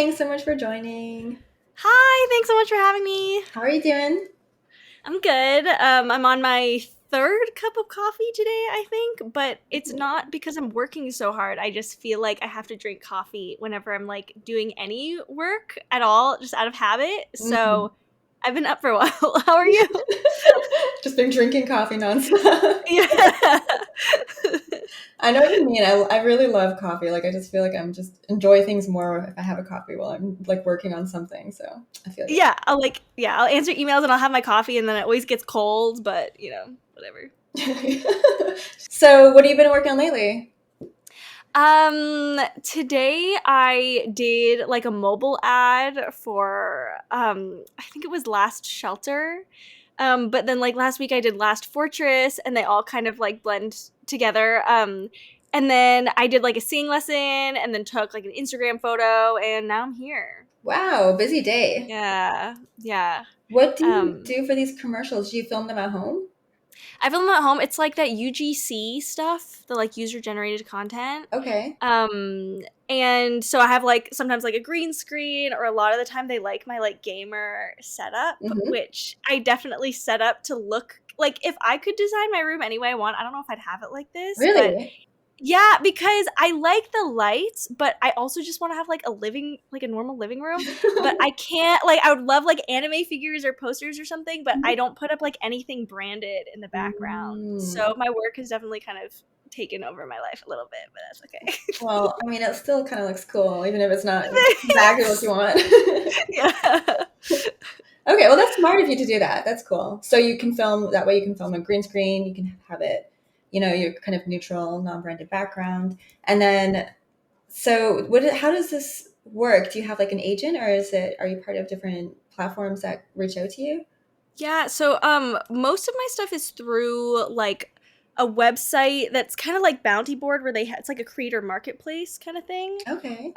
thanks so much for joining. Hi, thanks so much for having me. How are you doing? I'm good. I'm on my third cup of coffee today, I think, but it's not because I'm working so hard. I just feel like I have to drink coffee whenever I'm like doing any work at all, just out of habit. Mhm. So I've been up for a while. How are you? Just been drinking coffee nonstop. Yeah. I know what you mean. I really love coffee. Like I just feel like I'm just enjoy things more if I have a coffee while I'm like working on something. So I feel you. I'll answer emails and I'll have my coffee and then it always gets cold, but whatever. So what have you been working on lately? Today I did like a mobile ad for I think it was Last Shelter. But then like last week I did Last Fortress and they all kind of like blend together. And then I did like a singing lesson and then took like an Instagram photo and now I'm here. Wow, busy day. Yeah. Yeah. What do you Um do for these commercials? Do you film them at home? I film them at home. It's like that UGC stuff, the like user generated content. Okay. Um, and so I have like sometimes like a green screen, or a lot of the time they like my like gamer setup, Hmm. which I definitely set up to look like if I could design my room any way I want. I don't know if I'd have it like this, but Really? yeah, because I like the lights, but I also just want to have like a normal living room. But I can't like I would love like anime figures or posters or something, but I don't put up like anything branded in the background. Mm. So my work has definitely kind of taken over my life a little bit, but that's okay. Well, I mean, it still kind of looks cool, even if it's not exactly what you Thanks. want. Yeah. Okay, well, that's smart of you to do that. That's cool. So you can film that way. You can film a green screen. You can have it, your kind of neutral, non-branded background. And then, so how does this work? Do you have like an agent, or are you part of different platforms that reach out to you? Yeah, so most of my stuff is through like a website that's kind of like Bounty Board where it's like a creator marketplace kind of thing. Okay.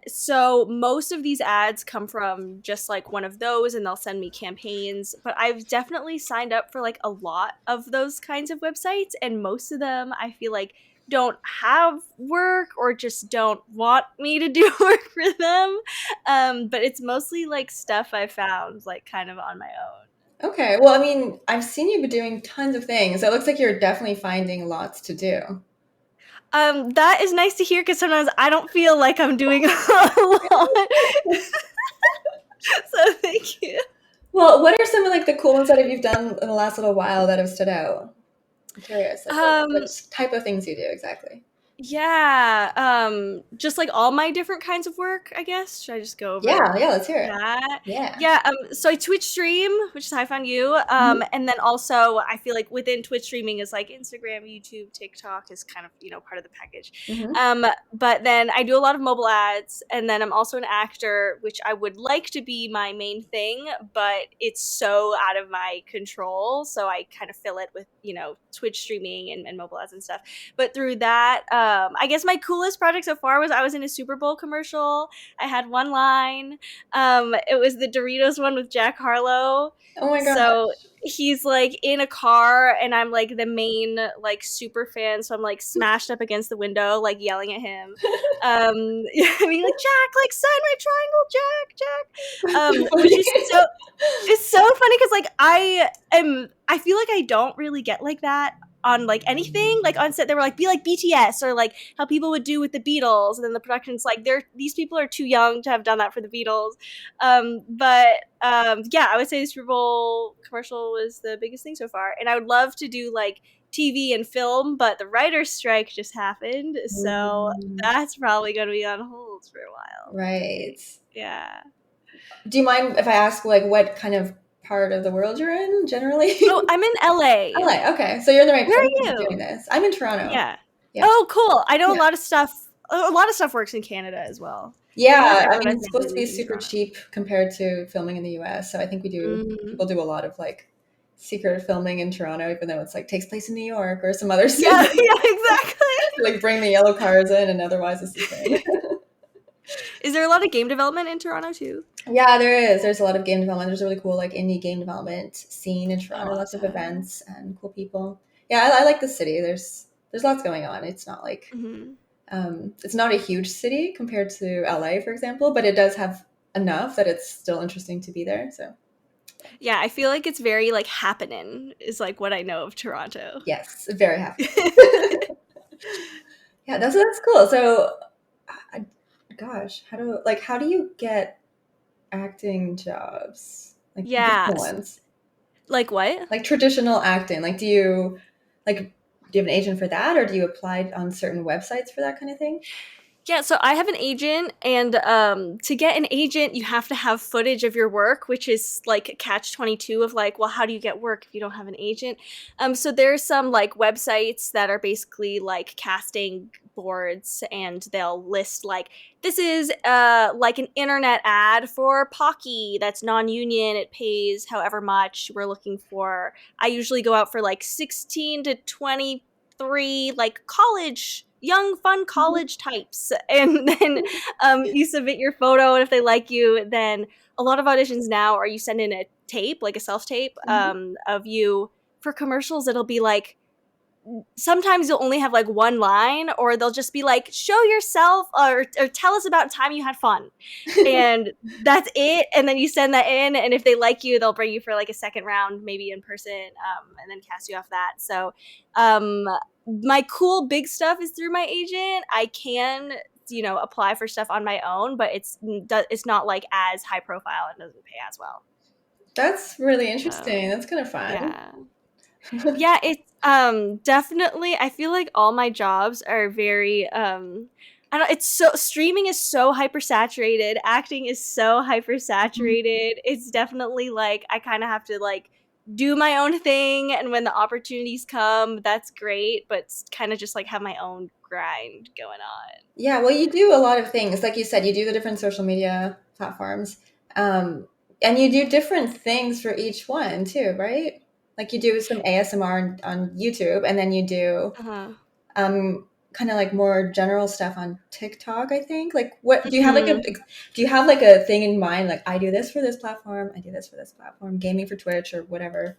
So most of these ads come from just like one of those and they'll send me campaigns, but I've definitely signed up for like a lot of those kinds of websites and most of them I feel like don't have work or just don't want me to do work for them. But it's mostly like stuff I found like kind of on my own. Okay. Well, I mean, I've seen you be doing tons of things. So it looks like you're definitely finding lots to do. That is nice to hear because sometimes I don't feel like I'm doing a lot. So thank you. Well, what are some of like the cool ones that you've done in the last little while that have stood out? I'm curious, like Um, what type of things you do exactly. yeah, just like all my different kinds of work, I guess. Should I just go over Yeah, yeah, let's hear it. that? Yeah. Yeah, so I Twitch stream, which is how I found you. Mhm. And then also I feel like within Twitch streaming is like Instagram, YouTube, TikTok is kind of, part of the package. Mhm. But then I do a lot of mobile ads, and then I'm also an actor, which I would like to be my main thing, but it's so out of my control. So I kind of fill it with, Twitch streaming and mobile ads and stuff. But through that, I guess my coolest project so far was I was in a Super Bowl commercial. I had one line. It was the Doritos one with Jack Harlow. Oh my god. So he's like in a car and I'm like the main like super fan, so I'm like smashed up against the window like yelling at him. Being like, Jack, like sign my triangle, Jack. Which is so it's so funny because like I feel like I don't really get like that on like anything. Like on set they were like, be like BTS, or like how people would do with the Beatles, and then the production's like these people are too young to have done that for the Beatles. But yeah, I would say the Super Bowl commercial was the biggest thing so far, and I would love to do like TV and film, but the writer's strike just happened, so Mm, that's probably going to be on hold for a while. right. Yeah. Do you mind if I ask like what kind of part of the world you're in generally? Oh, I'm in LA. LA. Okay, so you're in the right Where place are to be you? doing this. I'm in Toronto. Yeah. Yeah. Oh, cool. I know a Yeah. lot of stuff. A lot of stuff works in Canada as well. Pretty much Yeah, I everyone I mean, it's think supposed to be lives in super Toronto. cheap compared to filming in the US. So I think Mm. people do a lot of like secret filming in Toronto, even though it's like takes place in New York or some other Yeah, city. yeah, exactly. Like bring the yellow cars in and otherwise it's the same. Is there a lot of game development in Toronto too? Yeah, there is. There's a lot of game development. There's a really cool like indie game development scene in Oh, Toronto, lots of awesome. events and cool people. Yeah, I like the city. There's lots going on. It's not like Hmm. It's not a huge city compared to LA, for example, but it does have enough that it's still interesting to be there. So Yeah, I feel like it's very like happening is like what I know of Toronto. yes, very happy. Yeah, that's cool. So, I, gosh, how do you get acting jobs, like Yeah. traditional ones, Like what? like traditional acting? Like, do you have an agent for that, or do you apply on certain websites for that kind of thing? Yeah, so I have an agent, and to get an agent, you have to have footage of your work, which is like catch 22 of like, well, how do you get work if you don't have an agent? So there's some like websites that are basically like casting boards, and they'll list like this is like an internet ad for Pocky that's non-union. It pays however much we're looking for. I usually go out for like 16 to 23 like college young fun college types, and then you submit your photo, and if they like you, then a lot of auditions now are you send in a tape, like a self tape, Mhm. of you. For commercials it'll be like sometimes you'll only have like one line, or they'll just be like show yourself, or tell us about time you had fun, and that's it. And then you send that in, and if they like you, they'll bring you for like a second round, maybe in person, and then cast you off that. So um, my cool big stuff is through my agent. I can apply for stuff on my own, but it's not like as high profile and doesn't pay as well. That's really So interesting. That's kind of fun. yeah. Yeah, it's definitely, I feel like all my jobs are very I don't, it's so streaming is so hypersaturated, acting is so hypersaturated. It's definitely like I kind of have to like do my own thing, and when the opportunities come, that's great, but kind of just like have my own grind going on. Yeah, well, you do a lot of things. Like you said, you do the different social media platforms, um, and you do different things for each one too, right? Like you do some ASMR on YouTube, and then you do Uh-huh. kind of like more general stuff on TikTok, I think. Like, what Mhm. do you have like a thing in mind? Like, I do this for this platform, I do this for this platform, gaming for Twitch or whatever.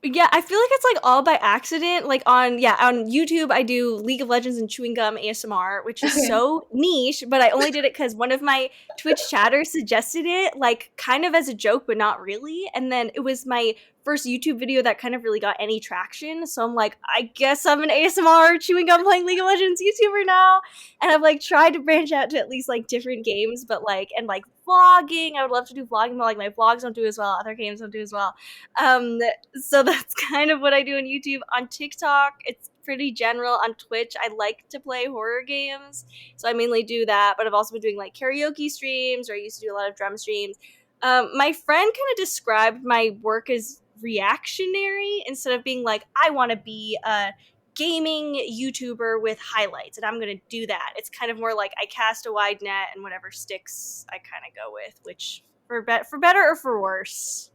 Yeah, I feel like it's like all by accident. Like on YouTube, I do League of Legends and chewing gum ASMR, which is Okay. so niche. But I only did it because one of my Twitch chatters suggested it, like kind of as a joke, but not really. And then it was my first YouTube video that kind of really got any traction. So I'm like, I guess I'm an ASMR chewing gum playing League of Legends YouTuber now. And I've like tried to branch out to at least like different games, but like and like vlogging. I would love to do vlogging, but like my vlogs don't do as well. Other games don't do as well. Um, so that's kind of what I do on YouTube. On TikTok, it's pretty general. On Twitch, I like to play horror games, so I mainly do that. But I've also been doing like karaoke streams, or I used to do a lot of drum streams. My friend kind of described my work as reactionary instead of being like, I want to be a gaming YouTuber with highlights, and I'm going to do that. It's kind of more like I cast a wide net, and whatever sticks, I kind of go with, which for better or for worse,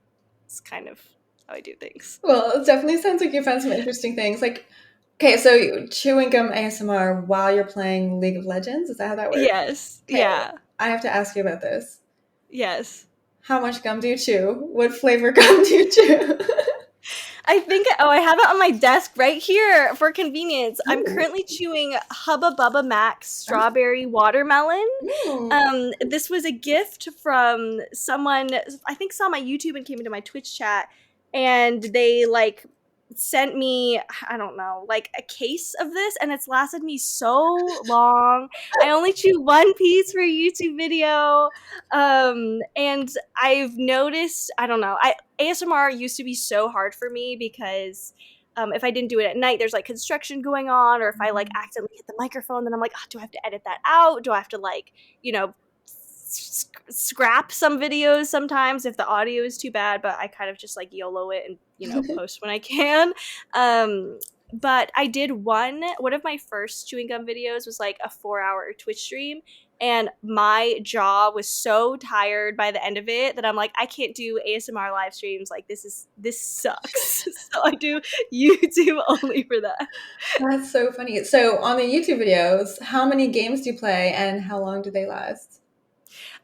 it's kind of how I do things. Well, it definitely sounds like you found some interesting things. Like, okay, so chewing gum ASMR while you're playing League of Legends, is that how that works? Yes. Okay, Yeah. I have to ask you about this. Yes. How much gum do you chew? What flavor gum do you chew? I think I have it on my desk right here for convenience. I'm Ooh. currently chewing Hubba Bubba Max strawberry watermelon. Mm. This was a gift from someone I think saw my YouTube and came into my Twitch chat, and they like sent me, I don't know, like a case of this, and it's lasted me so long. I only chew one piece for a YouTube video. And I've noticed, I don't know, I ASMR used to be so hard for me because if I didn't do it at night, there's like construction going on, or if I like accidentally hit the microphone, then I'm like, oh, do I have to edit that out? Do I have to like, scrap some videos sometimes if the audio is too bad? But I kind of just like YOLO it and post when I can. But I did one of my first chewing gum videos was like a 4-hour Twitch stream, and my jaw was so tired by the end of it that I'm like, I can't do ASMR live streams. Like this sucks. So I do YouTube only for that. That's so funny. So on the YouTube videos, how many games do you play and how long do they last?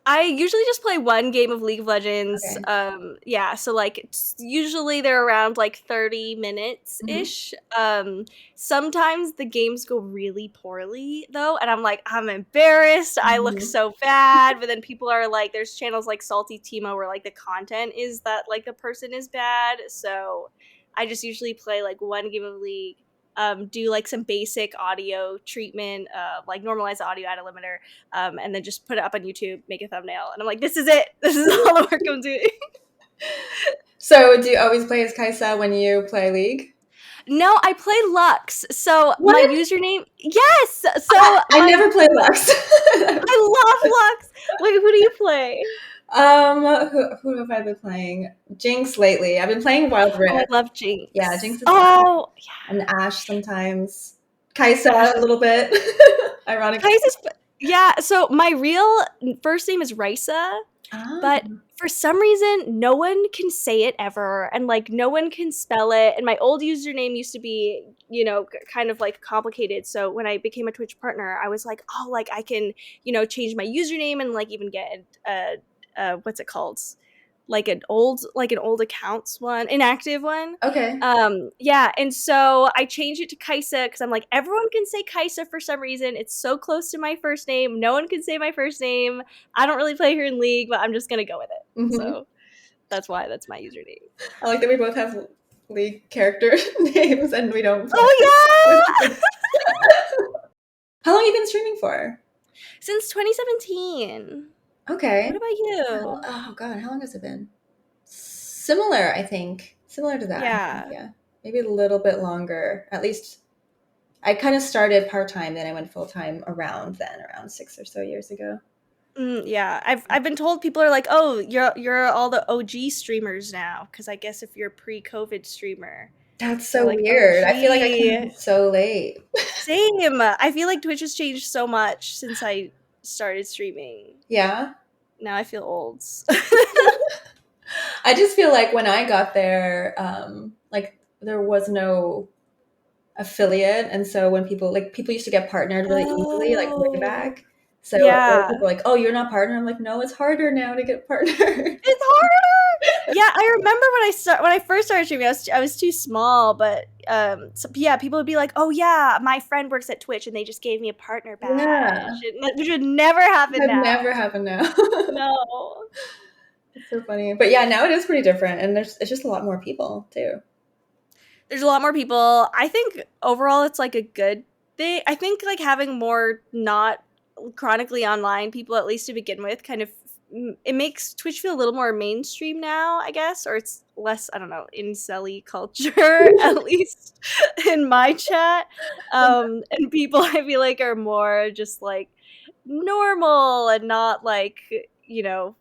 I usually just play one game of League of Legends. Okay. Yeah, so like usually they're around like 30 minutes Mhm. ish. Sometimes the games go really poorly though, and I'm like, I'm embarrassed. I look Mhm. so bad. But then people are like, there's channels like Salty Timo where like the content is that like the person is bad. So I just usually play like one game of League. Do like some basic audio treatment, like normalize the audio, add a limiter, and then just put it up on YouTube, make a thumbnail, and I'm like, this is it. This is all the work I'm doing. So, do you always play as Kaisa when you play League? No, I play Lux. So my What? username, yes. So I my never play Lux. I love Lux. Wait, who do you play? who have I been playing? Jinx lately. I've been playing Wild Oh, I Rift. love Yeah, Jinx. Jinx is fun. Oh, And Ash sometimes. Kaisa Ash a is little bit. Ironically. Kaisa's. Yeah. So my real first name is Risa, Ah. but for some reason, no one can say it ever, and like no one can spell it. And my old username used to be, kind of like complicated. So when I became a Twitch partner, I was like, oh, like I can, change my username and like even get what's it called? Like an old accounts one, inactive one. Okay. Yeah, and so I changed it to Kaisa because I'm like, everyone can say Kaisa for some reason. It's so close to my first name. No one can say my first name. I don't really play here in League, but I'm just gonna go with it. Hmm. So that's why that's my username. I like that we both have League character names and we don't play. Oh yeah! How long have you been streaming for? Since 2017. Okay. What about you? Oh god, how long has it been? Similar, I think. Similar to that. I think, Yeah. yeah. Maybe a little bit longer. At least I kind of started part-time, then I went full-time around 6 or so years ago. Yeah, I've been told people are like, oh, you're all the OG streamers now, because I guess if you're pre-COVID streamer, That's they're so like weird. I feel like I came in OG. so late. Same. I feel like Twitch has changed so much since I started streaming. Yeah. Now I feel old. I just feel like when I got there, like there was no affiliate, and so when people used to get partnered really easily, like way Oh, back. So there were yeah. people like, "Oh, you're not partnered." I'm like, "No, it's harder now to get partnered." It's harder. Yeah, I remember when I first started streaming, I was too small, but yeah, people would be like, "Oh yeah, my friend works at Twitch, and they just gave me a partner badge," Yeah, which would never happen that now. never happened now. No. It's so funny, but yeah, now it is pretty different, and it's just a lot more people too. There's a lot more people. I think overall it's like a good thing. I think like having more not chronically online people, at least to begin with, kind of it makes Twitch feel a little more mainstream now, I guess, or it's less, I don't know, incel-y culture, at least in my chat. And people I feel like are more just like normal and not like, you know,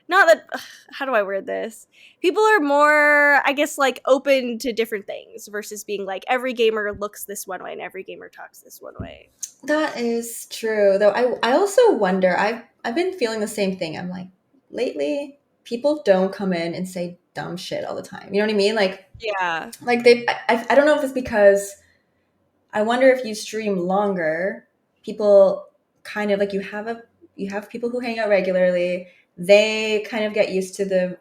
not that how do I word this? People are more, I guess, like open to different things versus being like every gamer looks this one way and every gamer talks this one way. That is true, though. I also wonder. I've been feeling the same thing. I'm like, lately, people don't come in and say dumb shit all the time. You know what I mean? Yeah. Like they. I don't know if it's because I wonder if you stream longer, people kind of like you have people who hang out regularly. They kind of get used to the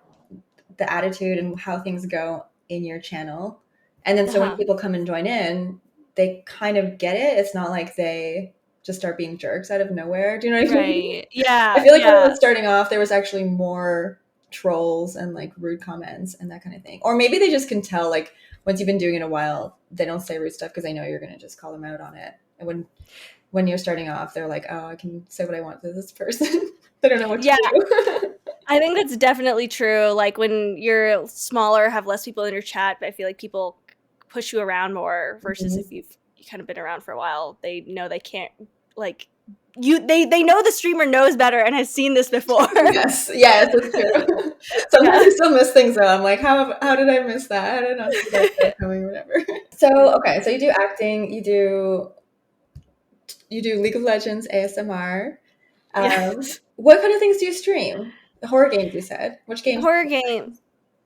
attitude and how things go in your channel. And then so when Uh-huh. people come and join in, they kind of get it. It's not like they just start being jerks out of nowhere. Do you know what I mean? Right. I Yeah. feel like when I Yeah. was starting off, there was actually more trolls and like rude comments and that kind of thing. Or maybe they just can tell, like, once you've been doing it a while, they don't say rude stuff because they know you're going to just call them out on it. And when you're starting off, they're like, oh, I can say what I want to this person. They don't know what to Yeah. do. I think that's definitely true. Like when you're smaller, have less people in your chat, but I feel like people push you around more versus Mhm. if you kind of been around for a while, they know they can't like they know the streamer knows better and has seen this before. Yes, yes, it's true. Sometimes Yeah. I still miss things though. I'm like, how did I miss that? How did I not see that stuff coming? Whatever. So okay, so you do acting, you do League of Legends ASMR. Yes. What kind of things do you stream? The horror games you said. Which games? Horror games.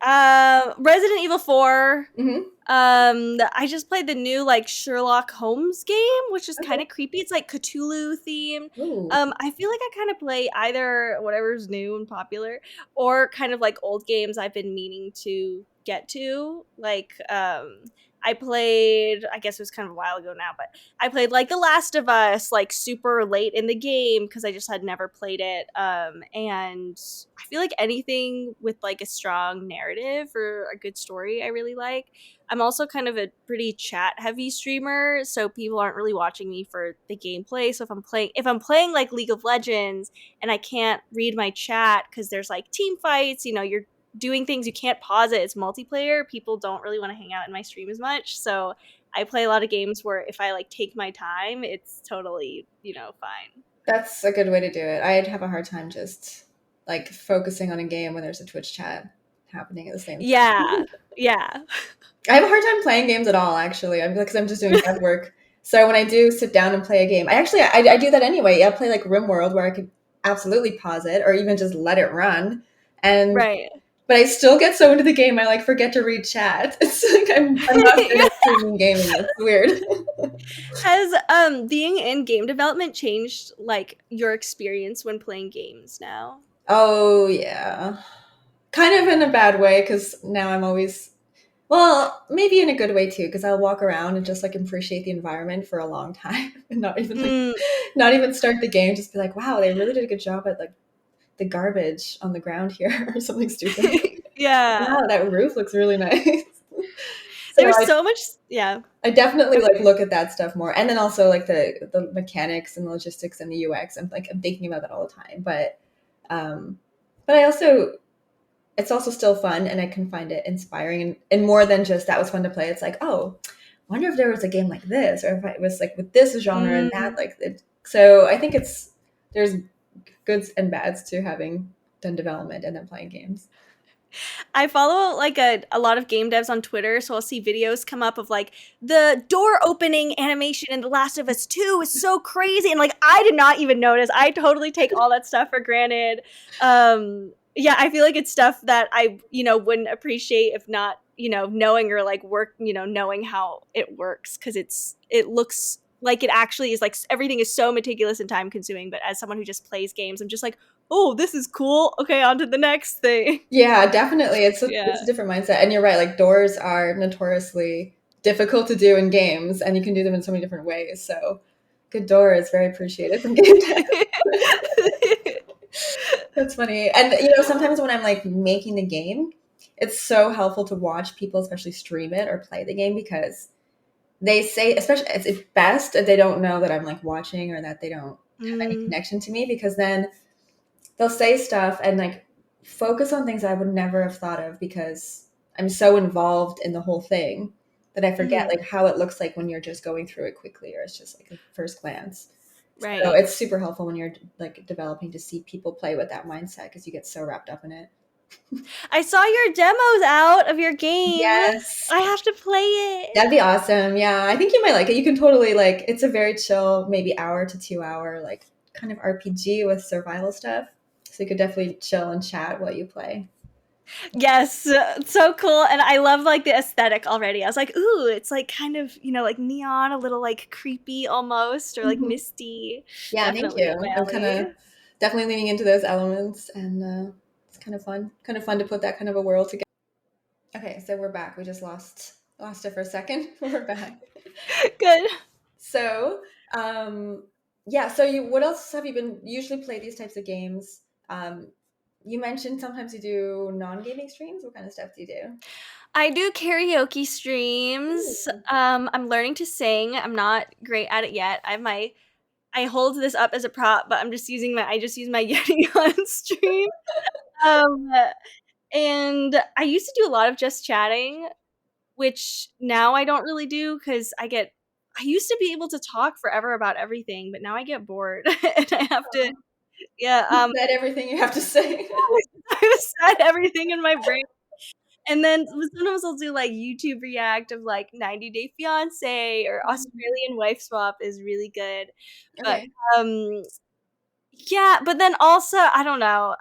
Resident Evil 4. Mm-hmm. I just played the new like Sherlock Holmes game, which is kind Okay. of creepy. It's like Cthulhu themed. Ooh. I feel like I kind of play either whatever's new and popular, or kind of like old games I've been meaning to get to. Like, I played, I guess it was kind of a while ago now, but I played like The Last of Us, like super late in the game because I just had never played it. And I feel like anything with like a strong narrative or a good story, I really like. I'm also kind of a pretty chat heavy streamer, so people aren't really watching me for the gameplay. So if I'm playing like League of Legends and I can't read my chat cuz there's like team fights, you're doing things, you can't pause it, it's multiplayer, people don't really want to hang out in my stream as much. So I play a lot of games where if I like take my time, it's totally, fine. That's a good way to do it. I'd have a hard time just like focusing on a game when there's a Twitch chat happening at the same Yeah. time. Yeah. I have a hard time playing games at all, actually. I'm because I'm just doing dev work. So when I do sit down and play a game, I do that anyway. I play like RimWorld where I could absolutely pause it or even just let it run. And Right. but I still get so into the game I like forget to read chat. It's like I'm not good at streaming gaming. It's weird. Has being in game development changed like your experience when playing games now? Oh yeah. Kind of in a bad way because now I'm always well, maybe in a good way too, because I'll walk around and just like appreciate the environment for a long time and Mm, not even start the game, just be like, wow, they really did a good job at like the garbage on the ground here or something stupid. yeah. Wow, that roof looks really nice. So There's so much, yeah. I definitely like Okay. look at that stuff more. And then also like the mechanics and the logistics and the UX. I'm thinking about that all the time. Um but I also it's also still fun and I can find it inspiring and more than just that was fun to play. It's like, oh, wonder if there was a game like this or if it was like with this genre and that Mm. like it. So I think there's goods and bads to having done development and then playing games. I follow like a lot of game devs on Twitter, so I'll see videos come up of like the door opening animation in The Last of Us 2 is so crazy. And like I did not even notice. I totally take all that stuff for granted. Yeah, I feel like it's stuff that I, wouldn't appreciate if not, knowing or like work, knowing how it works because it looks like it actually is like everything is so meticulous and time consuming. But as someone who just plays games, I'm just like, oh, this is cool. Okay, on to the next thing. Yeah, definitely. It's a Yeah. different mindset. And you're right, like doors are notoriously difficult to do in games and you can do them in so many different ways. So good door is very appreciated from game dev. That's funny. And sometimes when I'm like making the game, it's so helpful to watch people especially stream it or play the game because they say, especially it's best that they don't know that I'm like watching or that they don't have any Mm, connection to me because then they'll say stuff and like focus on things I would never have thought of because I'm so involved in the whole thing that I forget mhm. like how it looks like when you're just going through it quickly or it's just like a first glance. So Right. it's super helpful when you're like developing to see people play with that mindset because you get so wrapped up in it. I saw your demos out of your game. Yes. I have to play it. That'd be awesome. Yeah, I think you might like it. You can totally like it's a very chill, maybe hour to 2 hour, like kind of RPG with survival stuff. So you could definitely chill and chat while you play. Yes, so cool. And I love like the aesthetic already. I was like, ooh, it's like kind of, like neon, a little like creepy almost, or like Mhm. misty. Yeah, thank Definitely up you. my I'm kind alley. of definitely leaning into those elements, and it's kind of fun to put that kind of a world together. Okay, so we're back. We just lost it for a second. We're back. Good. So, um, yeah. So, what else have you been usually play these types of games? Um, you mentioned sometimes you do non-gaming streams. What kind of stuff do you do? I do karaoke streams. Ooh. I'm learning to sing. I'm not great at it yet. I hold this up as a prop, but I just use my Yeti on stream. Um, and I used to do a lot of just chatting, which now I don't really do because I used to be able to talk forever about everything, but now I get bored and I have to, yeah, You said everything you have to say. I've said everything in my brain. And then sometimes I'll do like YouTube react of like 90 Day Fiance or Australian Wife Swap is really good. But Okay. um yeah, but then also I don't know.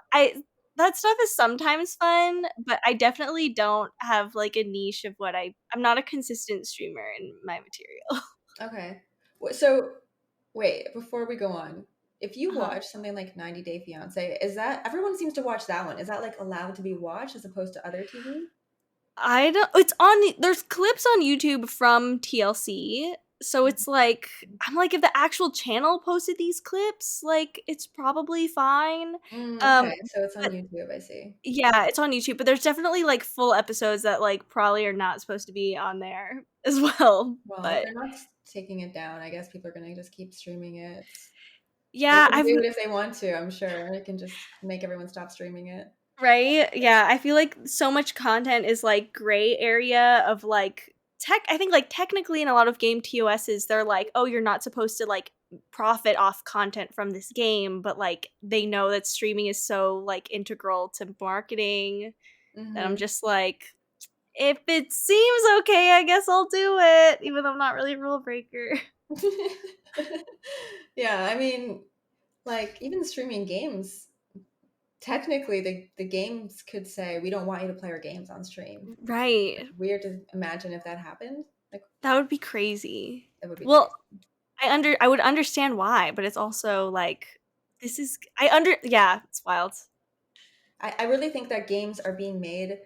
that stuff is sometimes fun, but I definitely don't have, like, a niche of what I'm not a consistent streamer in my material. Okay. So, wait, before we go on, if you Uh-huh. watch something like 90 Day Fiance, is that everyone seems to watch that one? Is that like allowed to be watched as opposed to other TV? I don't it's on there's clips on YouTube from TLC, so it's like I'm like, if the actual channel posted these clips, like, it's probably fine. Okay, Um, so it's on but YouTube, I see. yeah, it's on YouTube, but there's definitely, like, full episodes that, like, probably are not supposed to be on there as well, Well, if but they're not taking it down, I guess people are gonna just keep streaming it. They yeah, can I've do it if they want to, I'm sure. They can just make everyone stop streaming it. right? Yeah, I feel like so much content is, like, gray area of, like, I think, like, technically in a lot of game TOSs, they're like, "Oh, you're not supposed to, like, profit off content from this game," but, like, they know that streaming is so, like, integral to marketing that I'm Hmm. just like, "If it seems okay, I guess I'll do it," even though I'm not really a rule breaker. Yeah, I mean, like even streaming games, technically the games could say we don't want you to play our games on stream. Right. Weird to imagine if that happened. Like That would be crazy. that would be crazy. Well, I would understand why, but it's also like this is I under yeah, it's wild. I really think that games are being made.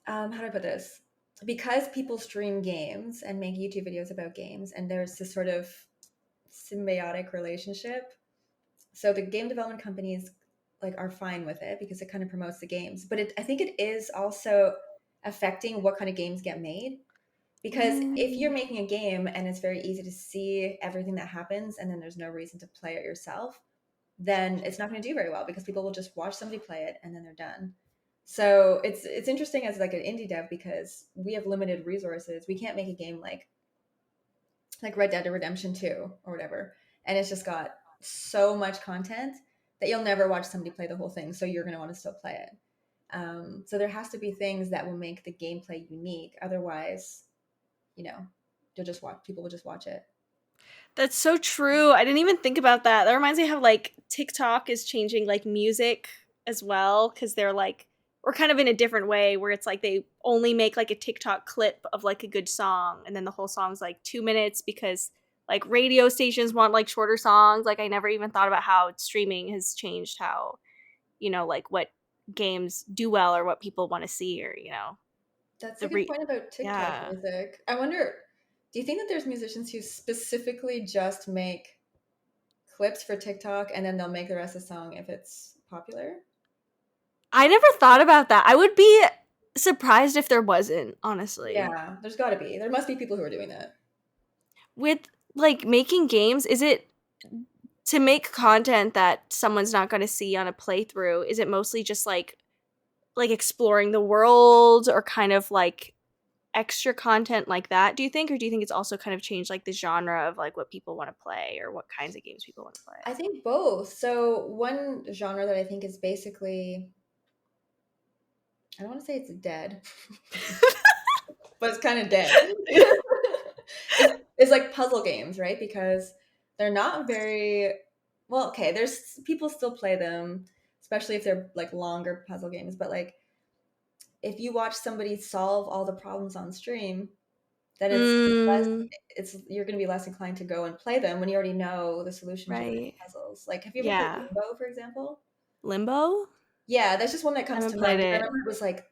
How do I put this? Because people stream games and make YouTube videos about games, and there's this sort of symbiotic relationship. So the game development companies like are fine with it because it kind of promotes the games, but I think it is also affecting what kind of games get made. Because if you're Mm, making a game and it's very easy to see everything that happens and then there's no reason to play it yourself, then it's not going to do very well because people will just watch somebody play it and then they're done. So it's interesting as like an indie dev because we have limited resources. We can't make a game like Red Dead Redemption 2 or whatever. And it's just got so much content that you'll never watch somebody play the whole thing. So you're going to want to still play it. So there has to be things that will make the gameplay unique. Otherwise, you know, you'll just watch, people will just watch it. that's so true. I didn't even think about that. That reminds me how like TikTok is changing like music as well because they're like we're kind of in a different way where it's like they only make like a TikTok clip of like a good song and then the whole song's like 2 minutes because like radio stations want like shorter songs. Like I never even thought about how streaming has changed how like what games do well or what people want to see or That's a the good point about TikTok yeah. music. I wonder, do you think that there's musicians who specifically just make clips for TikTok and then they'll make the rest of the song if it's popular? I never thought about that. I would be surprised if there wasn't, honestly. Yeah, there's got to be. There must be people who are doing that. With like making games, is it to make content that someone's not going to see on a playthrough? Is it mostly just like exploring the world or kind of like extra content like that, do you think? Or do you think it's also kind of changed like the genre of like what people want to play or what kinds of games people want to play? I think both. So one genre that I think is basically, I don't want to say it's dead, but it's kind of dead. It's like puzzle games, right? Because they're not very well. Okay, there's people still play them, especially if they're like longer puzzle games. But like if you watch somebody solve all the problems on stream, then less. Mm, It's you're going to be less inclined to go and play them when you already know the solution to the right. puzzles. Like, have you ever played Yeah. Limbo, for example? Limbo? Yeah, that's just one that I comes haven't to played mind. I it. remember it was like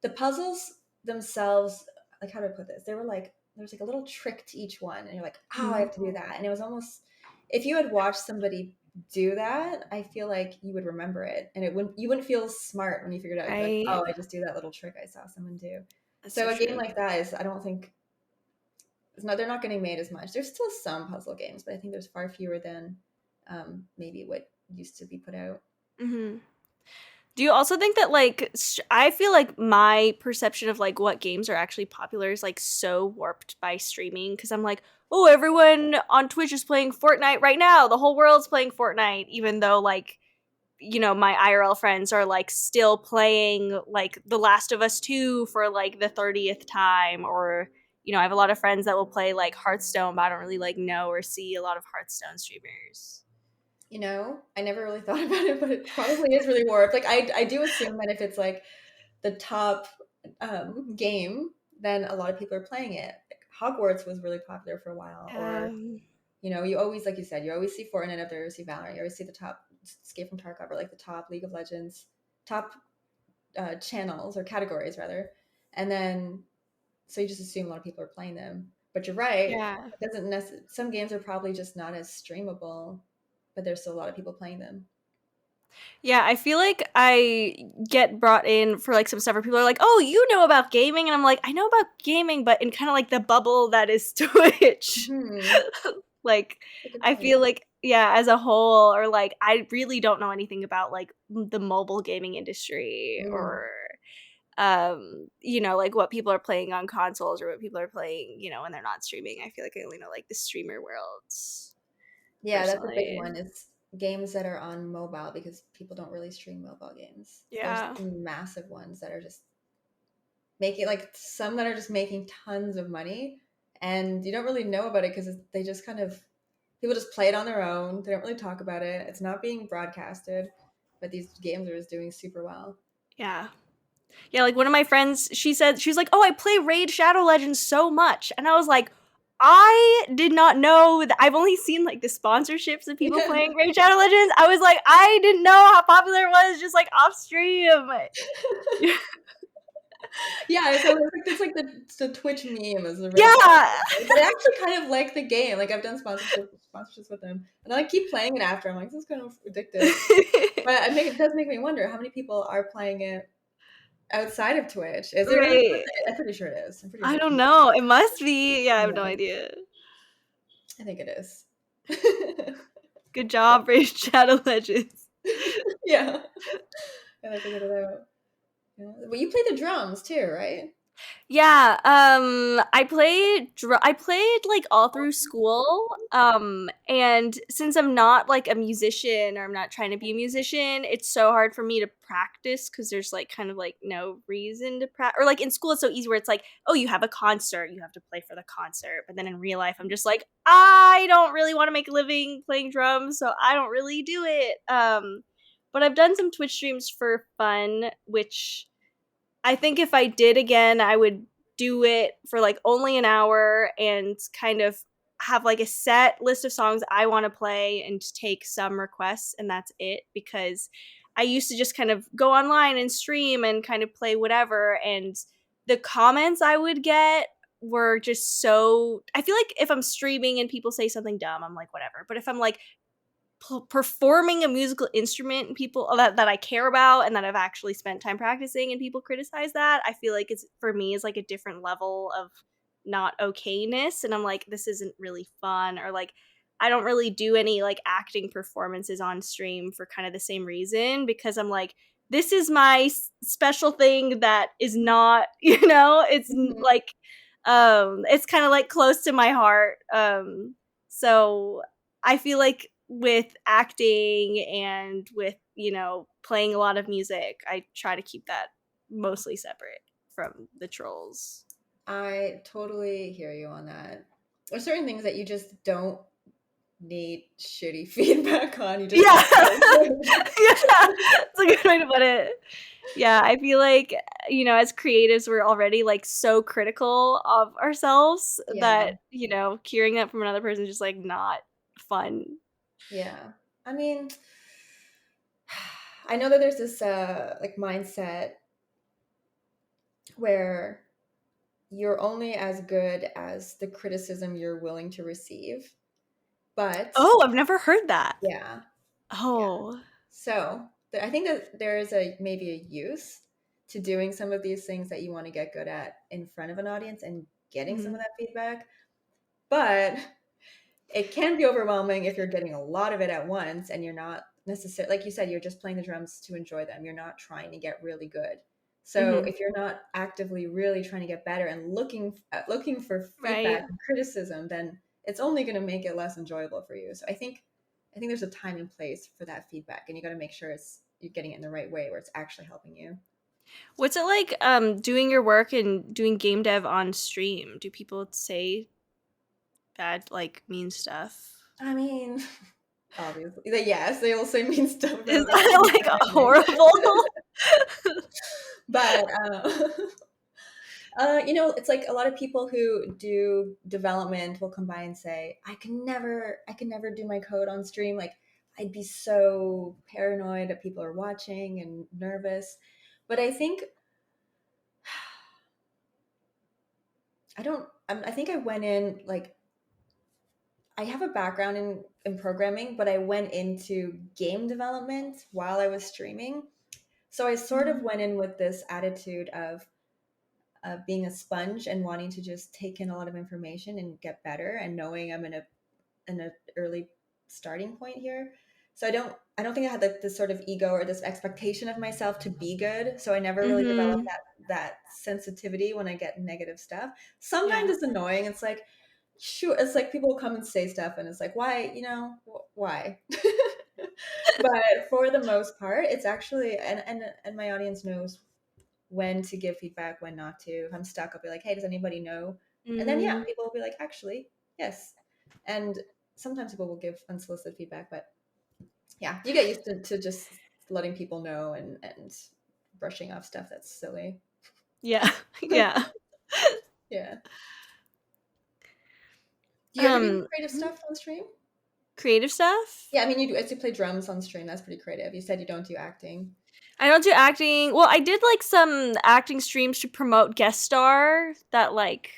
the puzzles themselves, like how do I put this? They were like there was like a little trick to each one, and you're like, oh, I Mhm. have to do that. And it was almost if you had watched somebody do that, I feel like you would remember it, and it wouldn't you wouldn't feel smart when you figured out. You'd be like, Right. oh, I just do that little trick I saw someone do. That's so So a game true. like that is, I don't think it's not they're not getting made as much. There's still some puzzle games, but I think there's far fewer than maybe what used to be put out. Mhm. Do you also think that like I feel like my perception of like what games are actually popular is like so warped by streaming because I'm like, oh, everyone on Twitch is playing Fortnite right now. The whole world's playing Fortnite, even though like my IRL friends are like still playing like The Last of Us 2 for like the 30th time, or I have a lot of friends that will play like Hearthstone, but I don't really like know or see a lot of Hearthstone streamers. You know, I never really thought about it, but it probably is really warped. Like I do assume that if it's like the top game, then a lot of people are playing it. Like, Hogwarts was really popular for a while, or Um, you always, like you said, you always see Fortnite up there, you see Valorant, you always see the top Escape from Tarkov, or like the top League of Legends, top channels or categories rather, and then so you just assume a lot of people are playing them. But you're right, yeah. it doesn't necessarily. Some games are probably just not as streamable, but there's still a lot of people playing them. Yeah, I feel like I get brought in for like some stuff where people are like, "Oh, you know about gaming," and I'm like, "I know about gaming, but in kind of like the bubble that is Twitch." Hmm. Like, That's a good I point. feel like yeah, as a whole, or like I really don't know anything about like the mobile gaming industry Mm. or like what people are playing on consoles or what people are playing, when they're not streaming. I feel like I only know like the streamer worlds Yeah, that's a big personally. one. It's games that are on mobile because people don't really stream mobile games. There's Yeah. some massive ones that are just making, like some that are just making tons of money, and you don't really know about it because they just kind of, people just play it on their own. They don't really talk about it. It's not being broadcasted, but these games are just doing super well. Yeah. Yeah, like one of my friends, she was like, "Oh, I play Raid Shadow Legends so much," and I was like, "I did not know that." I've only seen like the sponsorships of people Yeah. playing Raid Shadow Legends. I was like, I didn't know how popular it was just like off stream. Yeah, so it's like the Twitch meme is the Raid Shadow, Yeah. but I actually kind of like the game. Like I've done sponsorships with them, and I keep playing it after. I'm like, this is kind of addictive. But it does make me wonder how many people are playing it outside of Twitch. Is it really worth Right. it? I'm pretty sure it is. I'm pretty I sure don't people. know. It must be. Yeah, I have no Yeah, idea. I think it is. Good job, Raid Shadow Legends. Yeah, I figured it out. Yeah. Well, you play the drums too, right? Yeah, I played like all through school. And since I'm not like a musician or I'm not trying to be a musician, it's so hard for me to practice because there's like kind of like no reason to practice. Or like in school, it's so easy where it's like, oh, you have a concert, you have to play for the concert. But then in real life, I'm just like, I don't really want to make a living playing drums, so I don't really do it. But I've done some Twitch streams for fun, which I think if I did again, I would do it for like only an hour and kind of have like a set list of songs I want to play and just take some requests and that's it, because I used to just kind of go online and stream and kind of play whatever, and the comments I would get were just so, I feel like if I'm streaming and people say something dumb, I'm like whatever. But if I'm like performing a musical instrument and people that I care about and that I've actually spent time practicing and people criticize that, I feel like it's for me is like a different level of not okayness, and I'm like, this isn't really fun. Or like I don't really do any like acting performances on stream for kind of the same reason, because I'm like, this is my special thing that is not it's Mhm. like it's kind of like close to my heart. So I feel like with acting and with, playing a lot of music, I try to keep that mostly separate from the trolls. I totally hear you on that. There's certain things that you just don't need shitty feedback on. You just Yeah. gotta go. Yeah. That's a good way to put it. Yeah, I feel like, as creatives, we're already like so critical of ourselves Yeah, that, hearing that from another person is just like not fun. yeah. I mean, I know that there's this like mindset where you're only as good as the criticism you're willing to receive. But Oh, I've never heard that. yeah, yeah. Oh. So I think that there is a maybe a use to doing some of these things that you want to get good at in front of an audience and getting some of Mhm. that feedback. But it can be overwhelming if you're getting a lot of it at once and you're not necessarily, like you said, you're just playing the drums to enjoy them. You're not trying to get really good. So Mhm. if you're not actively really trying to get better and looking for Right. feedback and criticism, then it's only going to make it less enjoyable for you. So I think there's a time and place for that feedback, and you got to make sure it's you're getting it in the right way where it's actually helping you. What's it like doing your work and doing game dev on stream? Do people say bad like mean stuff? I mean, obviously. Yes, they will say mean stuff Is about me. that like horrible? But it's like a lot of people who do development will come by and say, I can never do my code on stream. Like, I'd be so paranoid that people are watching and nervous. But I think I think I went in like I have a background in programming, but I went into game development while I was streaming. So I sort of went in with this attitude of being a sponge and wanting to just take in a lot of information and get better, and knowing I'm in an early starting point here. So I don't think I had like this sort of ego or this expectation of myself to be good. So I never really developed Mm-hmm. that sensitivity when I get negative stuff. Yeah. Sometimes it's annoying. It's like, sure, it's like people will come and say stuff and it's like, why, why? But for the most part, it's actually, and my audience knows when to give feedback, when not to. If I'm stuck, I'll be like, hey, does anybody know? And then yeah, Mm-hmm. people will be like, actually, yes. And sometimes people will give unsolicited feedback, but yeah, you get used to just letting people know and brushing off stuff that's silly. Yeah. Yeah. Yeah. Do you ever do Um, creative stuff on stream? Creative stuff? Yeah, I mean, you do. As you play drums on stream, that's pretty creative. You said you don't do acting. I don't do acting. Well, I did like some acting streams to promote guest star, that like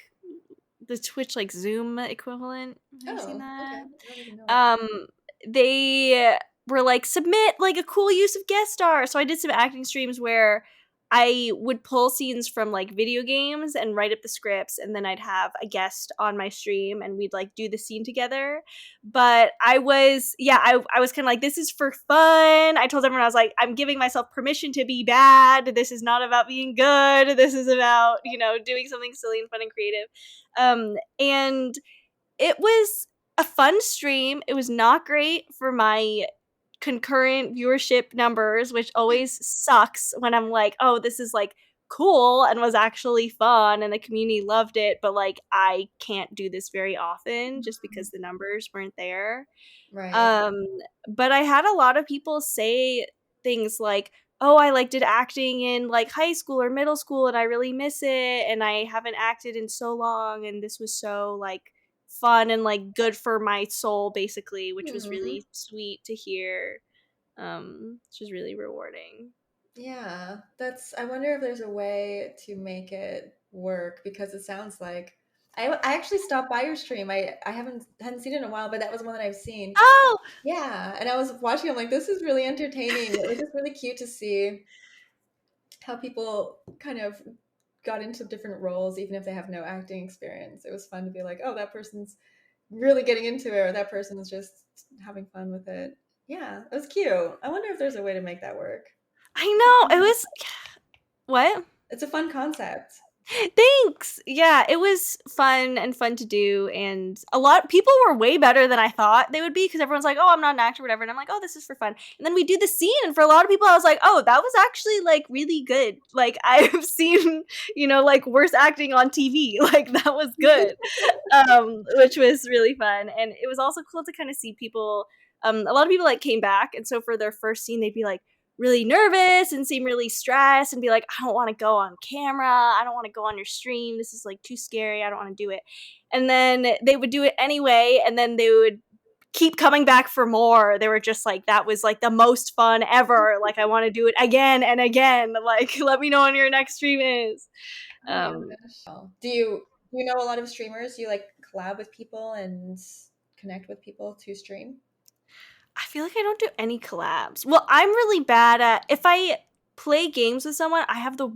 the Twitch like Zoom equivalent. Have you seen Oh, okay. that? I don't even know it. Um, they were like, submit like a cool use of guest star. So I did some acting streams where I would pull scenes from like video games and write up the scripts, and then I'd have a guest on my stream and we'd like do the scene together. But I was kind of like, this is for fun. I told everyone, I was like, I'm giving myself permission to be bad. This is not about being good. This is about, doing something silly and fun and creative. And it was a fun stream. It was not great for my concurrent viewership numbers, which always sucks when I'm like, oh, this is like cool and was actually fun and the community loved it, but like I can't do this very often just because the numbers weren't there. Right. Um, but I had a lot of people say things like, "Oh, I like did acting in like high school or middle school and I really miss it and I haven't acted in so long and this was so like fun and like good for my soul basically," which was Hmm. really sweet to hear. Which was really rewarding. Yeah, I wonder if there's a way to make it work because it sounds like I actually stopped by your stream. I hadn't seen it in a while, but that was one that I've seen. Oh, Yeah, and I was watching. I'm like, this is really entertaining. It was just really cute to see how people kind of got into different roles, even if they have no acting experience. It was fun to be like, oh, that person's really getting into it, or that person is just having fun with it. Yeah, it was cute. I wonder if there's a way to make that work. I know. It was what? It's a fun concept. Thanks. Yeah, it was fun to do, and a lot people were way better than I thought they would be because everyone's like, "Oh, I'm not an actor, whatever," and I'm like, "Oh, this is for fun." And then we do the scene, and for a lot of people, I was like, "Oh, that was actually like really good." Like I've seen, like worse acting on TV. Like that was good, which was really fun, and it was also cool to kind of see people. A lot of people like came back, and so for their first scene, they'd be like really nervous and seem really stressed and be like, I don't want to go on camera. I don't want to go on your stream. This is like too scary. I don't want to do it. And then they would do it anyway. And then they would keep coming back for more. They were just like, that was like the most fun ever. Like, I want to do it again and again. Like, let me know when your next stream is. Oh my Um, gosh. Do you know a lot of streamers? Do you like collab with people and connect with people to stream? I feel like I don't do any collabs. Well, I'm really bad at if I play games with someone, I have the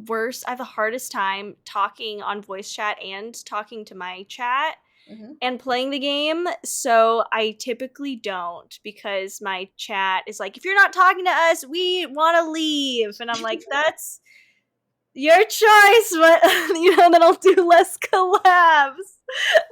hardest time talking on voice chat and talking to my chat Hmm. and playing the game. So I typically don't because my chat is like, if you're not talking to us, we want to leave. And I'm like, that's your choice, but then I'll do less collabs.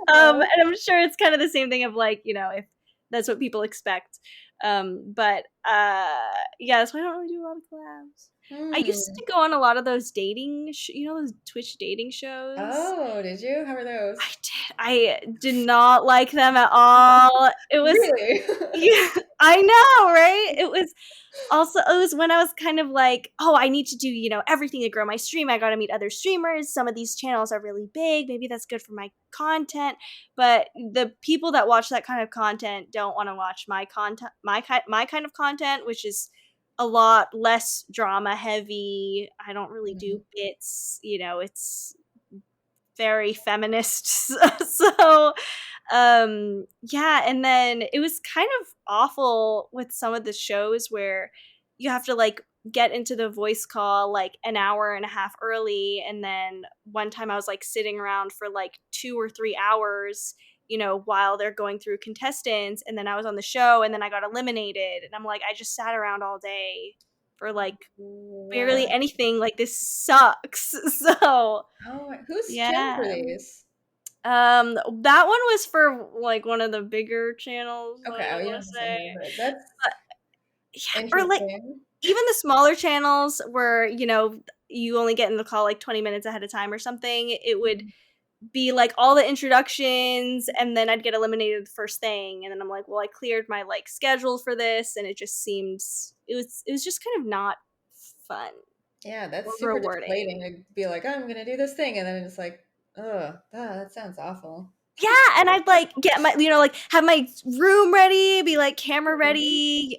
And I'm sure it's kind of the same thing of like, if that's what people expect. But Yeah, that's why I don't really do a lot of collabs. I used Hmm. to go on a lot of those dating, those Twitch dating shows. Oh, did you? How are those? I did. I did not like them at all. It was, Really? yeah, I know, right? It was when I was kind of like, oh, I need to do, everything to grow my stream. I got to meet other streamers. Some of these channels are really big. Maybe that's good for my content. But the people that watch that kind of content don't want to watch my content, my kind of content, which is a lot less drama heavy. I don't really Mhm. do bits, it's very feminist. So yeah, and then it was kind of awful with some of the shows where you have to like get into the voice call like an hour and a half early, and then one time I was like sitting around for like 2 or 3 hours, while they're going through contestants, and then I was on the show and then I got eliminated, and I'm like, I just sat around all day for like barely What? anything. Like, this sucks. So Oh, whose channels were yeah. these? That one was for like one of the bigger channels, Okay, I oh, you want don't to have to say say. who, but that's But yeah, or like interesting. even the smaller channels where, you only get in the call like 20 minutes ahead of time or something, it would Mhm. be like all the introductions, and then I'd get eliminated the first thing, and then I'm like, well, I cleared my like schedule for this, and it just seemed it was just kind of not fun Yeah, or that's super deflating rewarding. to be like, I'm gonna do this thing, and then it's like, ugh, that sounds awful. Yeah, and I'd like get my, like have my room ready, be like camera Mhm. ready,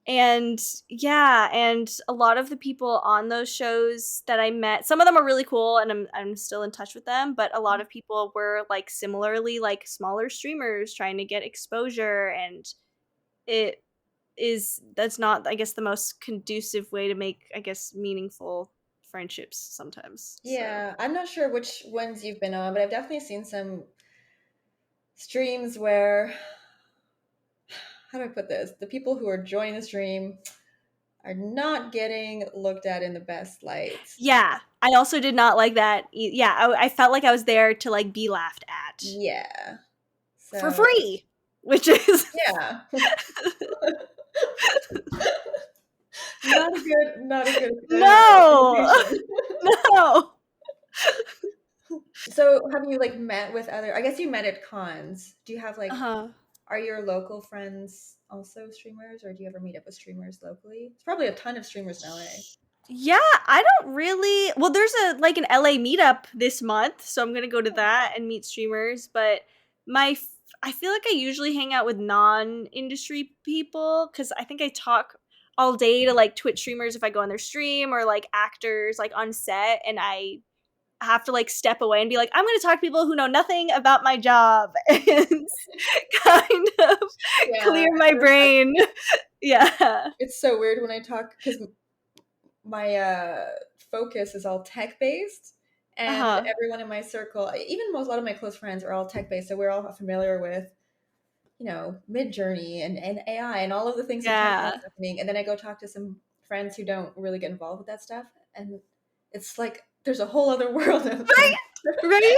and yeah, and a lot of the people on those shows that I met, some of them are really cool, and I'm still in touch with them, but a lot of people were like similarly like smaller streamers trying to get exposure, and it that's not, I guess, the most conducive way to make, I guess, meaningful friendships sometimes. So Yeah, I'm not sure which ones you've been on, but I've definitely seen some streams where, how do I put this? The people who are joining the stream are not getting looked at in the best light. yeah, I also did not like that. Yeah, I felt like I was there to like be laughed at Yeah. for So, free, which is yeah. Not a good no, representation. no. So have you like met with other, I guess you met at cons. Do you have like, Uh-huh. are your local friends also streamers, or do you ever meet up with streamers locally? It's probably a ton of streamers in LA. Yeah, I don't really. Well, there's a like an LA meetup this month, so I'm gonna go to that and meet streamers. But I feel like I usually hang out with non-industry people because I think I talk all day to like Twitch streamers if I go on their stream, or like actors like on set, and I have to like step away and be like, I'm going to talk to people who know nothing about my job and kind of Yeah, clear my brain. Yeah. it's so weird when I talk because my focus is all tech based, and Uh-huh. everyone in my circle, even most a lot of my close friends, are all tech based, so we're all familiar with Mid Journey and AI and all of the things that tech Yeah. is happening. And then I go talk to some friends who don't really get involved with that stuff, and it's like there's a whole other world out Right? there. Right?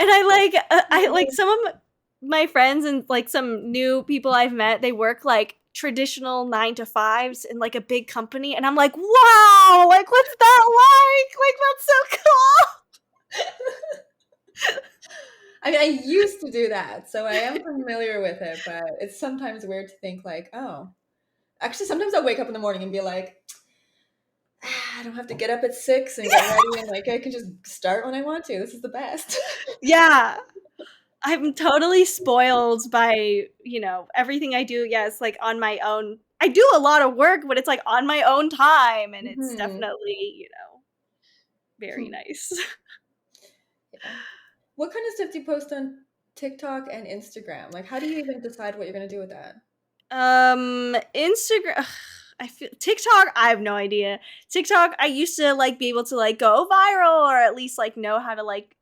And I like some of my friends and like some new people I've met, they work like traditional 9 to 5s in like a big company, and I'm like, wow, like what's that like? Like that's so cool. I mean, I used to do that, so I am familiar with it, but it's sometimes weird to think like, oh, actually, sometimes I'll wake up in the morning and be like, I don't have to get up at 6 and get ready, and like I can just start when I want to. This is the best. Yeah. I'm totally spoiled by, everything I do. Yeah, it's like on my own. I do a lot of work, but it's like on my own time, and it's Hmm. definitely, very Hmm. nice. Yeah. What kind of stuff do you post on TikTok and Instagram? Like, how do you even decide what you're gonna do with that? Instagram, I feel TikTok, I have no idea. TikTok, I used to like be able to like go viral, or at least like know how to like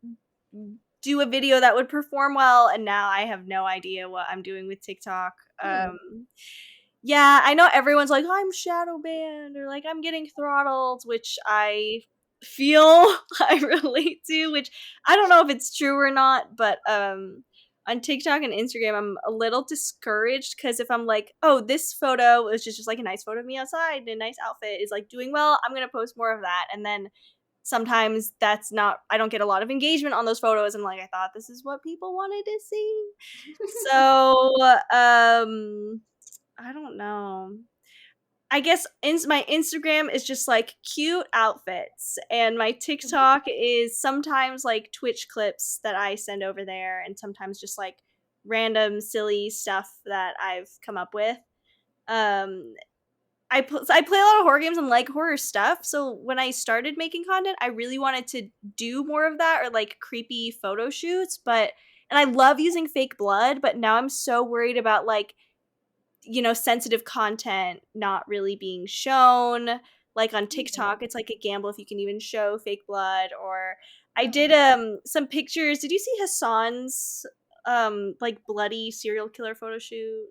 do a video that would perform well, and now I have no idea what I'm doing with TikTok. Hmm. Yeah, I know everyone's like, I'm shadow banned, or like I'm getting throttled, which I feel I relate to, which I don't know if it's true or not, but on TikTok and Instagram, I'm a little discouraged because if I'm like, oh, this photo is just like a nice photo of me outside in a nice outfit is like doing well, I'm gonna post more of that. And then sometimes that's not, I don't get a lot of engagement on those photos. I'm like, I thought this is what people wanted to see. So I don't know. I guess my Instagram is just like cute outfits, and my TikTok is sometimes like Twitch clips that I send over there, and sometimes just like random silly stuff that I've come up with. Um, I play a lot of horror games and like horror stuff, so when I started making content, I really wanted to do more of that or like creepy photo shoots, and I love using fake blood, but now I'm so worried about like sensitive content not really being shown. Like on TikTok, it's like a gamble if you can even show fake blood. Or I did some pictures. Did you see Hassan's like bloody serial killer photo shoot?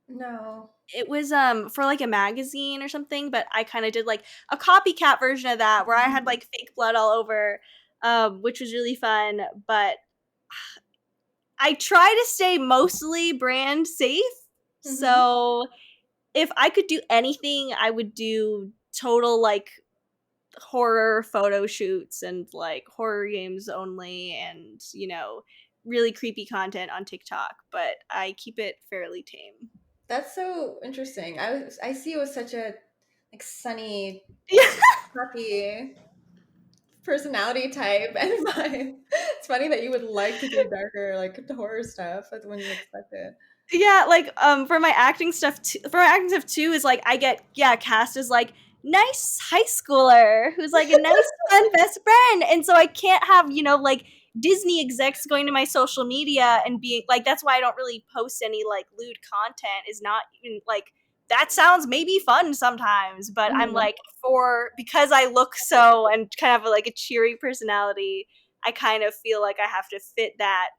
No. It was for like a magazine or something, but I kind of did like a copycat version of that where I had like fake blood all over, which was really fun. But I try to stay mostly brand safe. So if I could do anything, I would do total like horror photo shoots and like horror games only, and really creepy content on TikTok, but I keep it fairly tame. That's so interesting. I see you as such a like sunny, Yeah. happy personality type, and it's funny that you would like to do darker, like the horror stuff. That's when you expect it. Yeah, like for my acting stuff too is like I get cast as like nice high schooler who's like a nice fun best friend, and so I can't have like Disney execs going to my social media and being like, that's why I don't really post any like lewd content, is not even like, that sounds maybe fun sometimes, but I'm like, because I look so and kind of like a cheery personality, I kind of feel like I have to fit that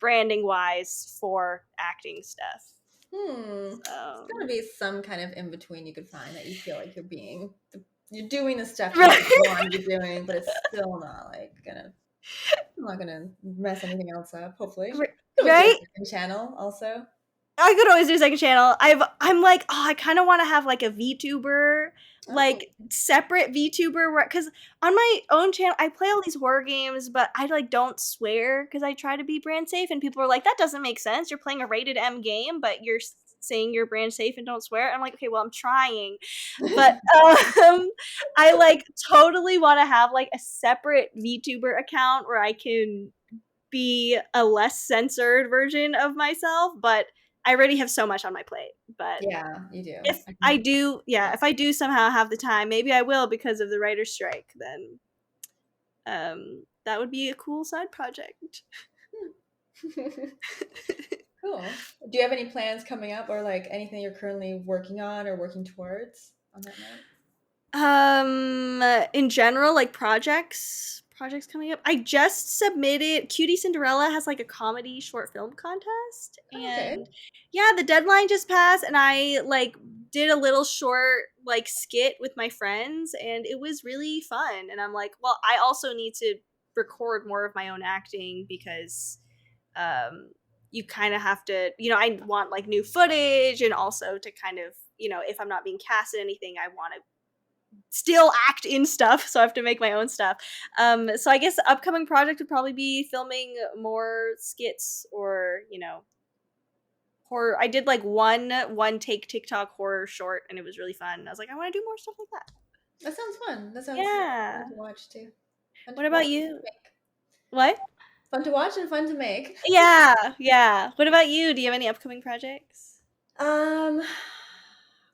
branding wise for acting stuff. There's gotta be some kind of in between you could find that you feel like you're doing the stuff you want to be doing, but it's still not like I'm not gonna mess anything else up. Hopefully, right? Channel also. I could always do a second channel. I'm like, oh, I kind of want to have like a VTuber, like separate VTuber, because on my own channel I play all these horror games, but I like don't swear because I try to be brand safe, and people are like, that doesn't make sense. You're playing a rated M game, but you're saying you're brand safe and don't swear. I'm like, okay, well, I'm trying, but I like totally want to have like a separate VTuber account where I can be a less censored version of myself, but I already have so much on my plate. But yeah, you do. If I do somehow have the time, maybe I will because of the writer's strike, then that would be a cool side project. Cool. Do you have any plans coming up, or like anything you're currently working on or working towards on that note? In general, like projects coming up. I just submitted, Cutie Cinderella has like a comedy short film contest, and yeah, the deadline just passed, and I like did a little short like skit with my friends, and it was really fun. And I'm like, well, I also need to record more of my own acting because you kind of have to, I want like new footage, and also to kind of, if I'm not being cast in anything, I want to still act in stuff, so I have to make my own stuff. So I guess the upcoming project would probably be filming more skits, or horror. I did like one take TikTok horror short, and it was really fun. I was like, I want to do more stuff like that. That sounds fun. That sounds fun to watch too. What about you? What? Fun to watch and fun to make. Yeah. What about you? Do you have any upcoming projects?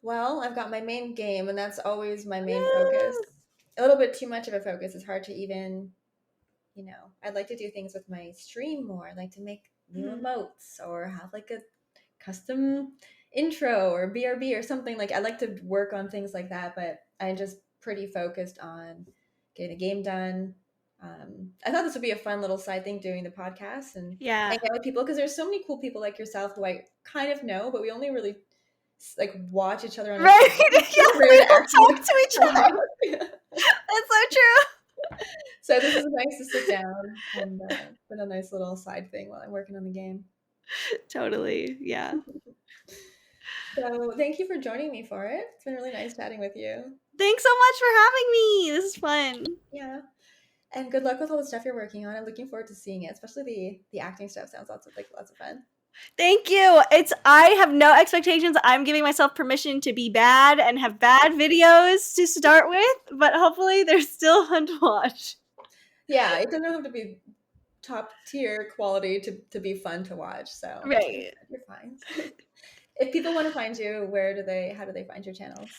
Well, I've got my main game, and that's always my main focus. A little bit too much of a focus. It's hard to even, I'd like to do things with my stream more. I'd like to make new emotes, or have like a custom intro or BRB or something. Like, I'd like to work on things like that, but I'm just pretty focused on getting the game done. I thought this would be a fun little side thing, doing the podcast and hang out with people, because there's so many cool people like yourself who I kind of know, but we only really like watch each other on we don't talk to each other. That's so true. So this is nice to sit down and put a nice little side thing while I'm working on the game. Totally. Yeah. So thank you for joining me for it. It's been really nice chatting with you. Thanks so much for having me. This is fun. Yeah. And good luck with all the stuff you're working on. I'm looking forward to seeing it, especially the acting stuff sounds lots of fun. Thank you. I have no expectations. I'm giving myself permission to be bad and have bad videos to start with, but hopefully they're still fun to watch. Yeah, it doesn't have to be top tier quality to be fun to watch. So Right. you're fine. If people want to find you, how do they find your channels?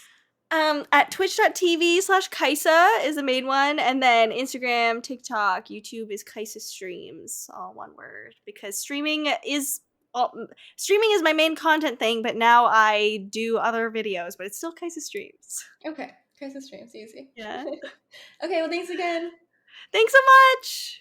At twitch.tv/Kaisa is the main one, and then Instagram, TikTok, YouTube is Kaisa Streams, all one word, because streaming is my main content thing, but now I do other videos, but it's still Kaisa Streams. Okay. Kaisa streams, easy. Yeah. Okay, well thanks again. Thanks so much!